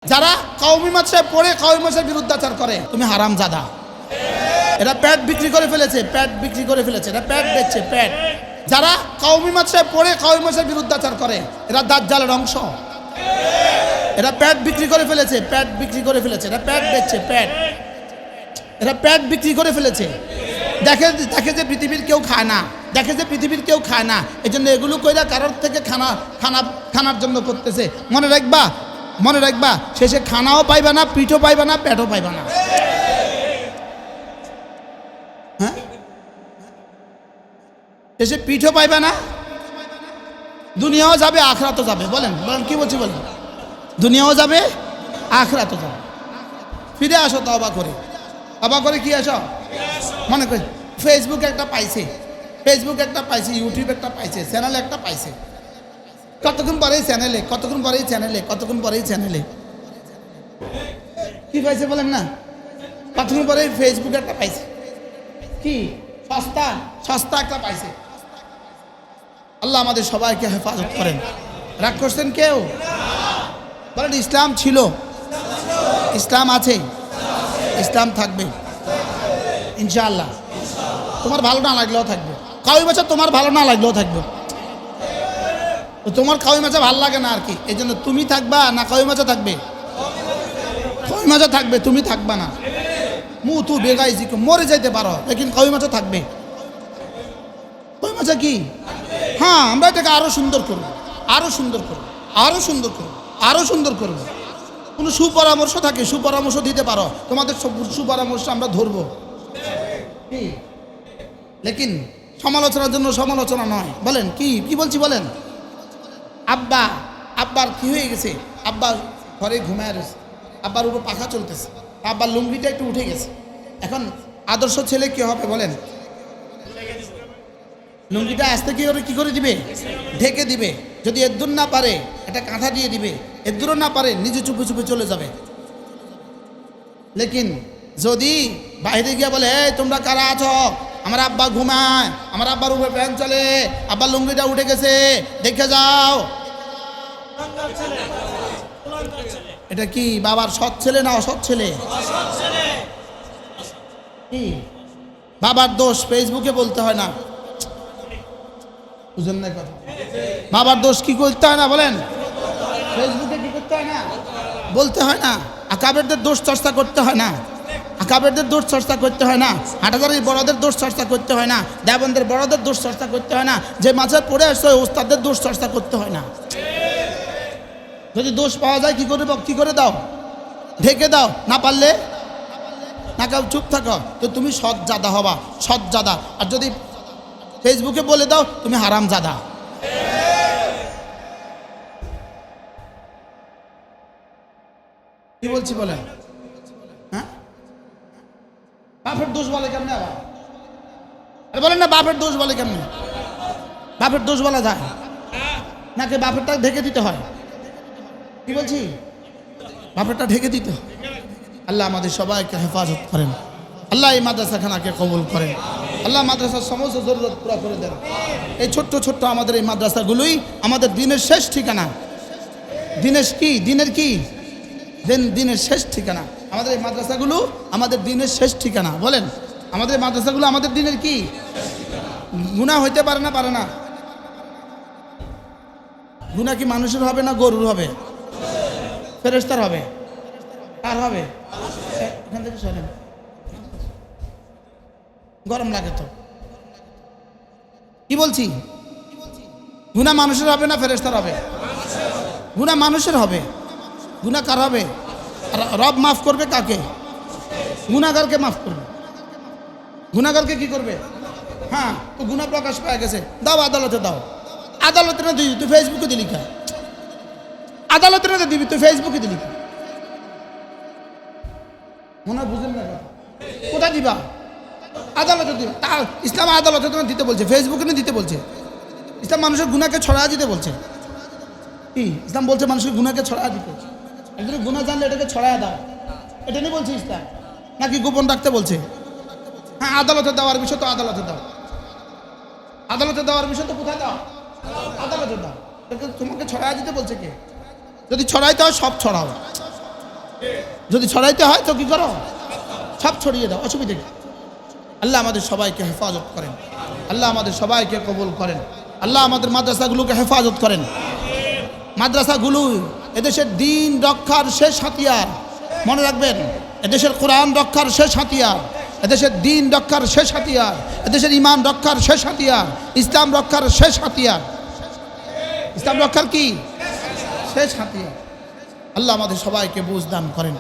যারা কওমি মাদ্রাসায় পড়ে কওমি মাদ্রাসার বিরুদ্ধাচার করে তুমি হারামজাদা। এরা প্যাট বিক্রি করে ফেলেছে, প্যাট বিক্রি করে ফেলেছে, এরা প্যাট বেচছে, প্যাট। যারা কওমি মাদ্রাসায় পড়ে কওমি মাদ্রাসার বিরুদ্ধাচার করে এরা দাজ্জালের অংশ। এরা প্যাট বিক্রি করে ফেলেছে, প্যাট বিক্রি করে ফেলেছে, এরা প্যাট বেচছে, প্যাট। এরা প্যাট বিক্রি করে ফেলেছে। দেখে দেখে যে পৃথিবীর কেউ খায় না, দেখে যে পৃথিবীর কেউ খায় না, এই জন্য এগুলো কইরা কারোর থেকে খানার জন্য করতেছে। মনে রাখবা, মনে রাখবা, শেষে খানাও পাইবা না, পিঠও পাইবা না, পেটও পাইবা না। হ্যাঁ, শেষে পিঠও পাইবা না, দুনিয়াও যাবে আখরাতও যাবে। বলেন বলেন কি বলছি বলেন, দুনিয়াও যাবে আখরাতও যাবে। ফিরে আসো তওবা করে, তওবা করে কি আসো মনে করি। ফেসবুক একটা পাইছে, ফেসবুক একটা পাইছে, ইউটিউব একটা পাইছে, চ্যানেল একটা পাইছে। কতক্ষণ পরেই চ্যানেলে, কতক্ষণ পরেই চ্যানেলে, কতক্ষণ পরেই চ্যানেলে কি পাইছে বলেন না, কতক্ষণ পরেই ফেসবুক একটা পাইছে। কি সস্তা, সস্তা একটা পাইছে। আল্লাহ আমাদের সবাইকে হেফাজত করেন। রাগ করছেন কেউ? বলেন ইসলাম ছিল, ইসলাম আছে, ইসলাম থাকবে ইনশাআল্লাহ। তোমার ভালো না লাগলেও থাকবে, কওমি মাদ্রাসা তোমার ভালো না লাগলেও থাকবে। তোমার কওমি মাদ্রাসা ভালো লাগে না আর কি, এই জন্য তুমি থাকবা না কওমি মাদ্রাসা থাকবে? কওমি মাদ্রাসা থাকবে, তুমি থাকবা না। মুতু বেগাইজি মরে যাইতে পারো, লেকিন কওমি মাদ্রাসা থাকবে। কওমি মাদ্রাসা কি? হ্যাঁ, আমরা এটাকে আরো সুন্দর করবো, আরো সুন্দর করবো, আরো সুন্দর করবো, আরো সুন্দর করবো। কোনো সুপরামর্শ থাকে, সুপরামর্শ দিতে পারো, তোমাদের সব সুপরামর্শ আমরা ধরবো। লেকিন সমালোচনার জন্য সমালোচনা নয়। বলেন কি কি বলছি বলেন। আব্বা, আব্বার কি হয়ে গেছে? আব্বা ঘরে ঘুমায় রয়েছে, আব্বার উপর পাখা চলতেছে, আব্বার লুঙ্গিটা একটু উঠে গেছে। এখন আদর্শ ছেলে কি হবে বলেন? লুঙ্গিটা আসতে কি করে দিবে? ঢেকে দিবে। যদি এদ্দুর না পারে একটা কাঁথা দিয়ে দিবে, এদ্দুরও না পারে নিজে চুপে চুপে চলে যাবে। লেকিন যদি বাইরে গিয়ে বলে এই তোমরা কারা আছো, আমার আব্বা ঘুমায়, আমার আব্বার উপরে ফ্যান চলে, আব্বার লুঙ্গিটা উঠে গেছে, দেখে যাও। এটা কি বাবার সৎ ছেলে না অসৎ ছেলে? কি বাবার দোষ ফেসবুকে বলতে হয় না, বুঝেন না কথা? বাবার দোষ কি করতে হয় না বলেন? ফেসবুকে কি করতে হয় না, বলতে হয় না। আকাবেরদের দোষ চর্চা করতে হয় না, আকাবেরদের দোষ চর্চা করতে হয় না। হাটাজারির বড়দের দোষ চর্চা করতে হয় না, দেবন্দের বড়দের দোষ চর্চা করতে হয় না। যে মাঝে পড়ে আসছে ওস্তাদের দোষ চর্চা করতে হয় না। যদি দোষ পাওয়া যায় কি করে দাও, ঢেকে দাও। না পারলে না কাউ চুপ থাকো, তো তুমি সৎজাদা হবা, সৎজাদা। আর যদি ফেসবুকে বলে দাও তুমি হারামজাদা। কি বলছি বলেন? হ্যাঁ, বাপের দোষ বলে কেমনে আবার? বলেন না বাপের দোষ বলে কেমনে? বাপের দোষ বলা যায় নাকি বাপেরটা ঢেকে দিতে হয়? কি বলছি, বাপেরটা ঢেকে দিতে হয়। আল্লাহ আমাদের সবাইকে হেফাজত করেন। আল্লাহ এই মাদ্রাসাখানাকে কবুল করেন। আল্লাহ মাদ্রাসার সমস্ত জরুরত পুরা করে দেন। এই ছোট্ট ছোট্ট আমাদের এই মাদ্রাসাগুলোই আমাদের দিনের শেষ ঠিকানা। দিনের কি দিনের শেষ ঠিকানা। আমাদের এই মাদ্রাসাগুলো আমাদের দিনের শেষ ঠিকানা। বলেন আমাদের এই মাদ্রাসাগুলো আমাদের দিনের কি? গুনাহ হইতে পারে না, পারে না? গুনাহ কি মানুষের হবে না গরুর হবে? ফেরেশতার হবে? কার হবে? এখান থেকে সরেন, গরম লাগে তো। কি বলছি, গুনাহ মানুষের হবে না ফেরেশতার হবে? গুনাহ মানুষের হবে। গুনাহ কার হবে? রব মাফ করবে কাকে? গুনাহগারকে মাফ করবে। গুনাহগারকে কি করবে? হ্যাঁ, তো গুনাহ প্রকাশ পাওয়া গেছে, দাও আদালতে দাও। আদালতে না দিবি তুই ফেসবুকে দিলি খা, আদালতে না দিবি তুই ফেসবুকে দিলি খা। মনে বুঝেন না, কোথায় দিবা? আদালতে দিবা। তা ইসলাম আদালতে তোমার দিতে বলছে, ফেসবুকে না দিতে বলছে। ইসলাম মানুষের গুনাহকে ছড়া দিতে বলছে। কি ইসলাম বলছে? মানুষের গুনাহকে ছড়া দিতে। একজন গুনাহ জানলে এটাকে ছড়ায় দাও, এটা নিয়ে বলছে ইসলাম, নাকি গোপন রাখতে বলছে? হ্যাঁ, আদালতে দেওয়ার বিষয় তো আদালতে দাও, আদালতে দেওয়ার বিষয় তো কোথায় দাও? আদালতে দাও। তোমাকে ছড়ায় দিতে বলছে কে? যদি ছড়াইতে হয় সব ছড়াও, যদি ছড়াইতে হয় তো কি করো, সব ছড়িয়ে দাও, অসুবিধা কি? আল্লাহ আমাদের সবাইকে হেফাজত করেন, আল্লাহ আমাদের সবাইকে কবুল করেন, আল্লাহ আমাদের মাদ্রাসাগুলোকে হেফাজত করেন। মাদ্রাসাগুলো এদেশের দিন রক্ষার শেষ হাতিয়ার, মনে রাখবেন, এদেশের কোরআন রক্ষার শেষ হাতিয়ার, এদেশের দিন রক্ষার শেষ হাতিয়ার, এদেশের ইমান রক্ষার শেষ হাতিয়ার, ইসলাম রক্ষার শেষ হাতিয়ার। ইসলাম রক্ষার কি শেষ হাতিয়ার? আল্লাহ আমাদের সবাইকে বুঝ দান করেন।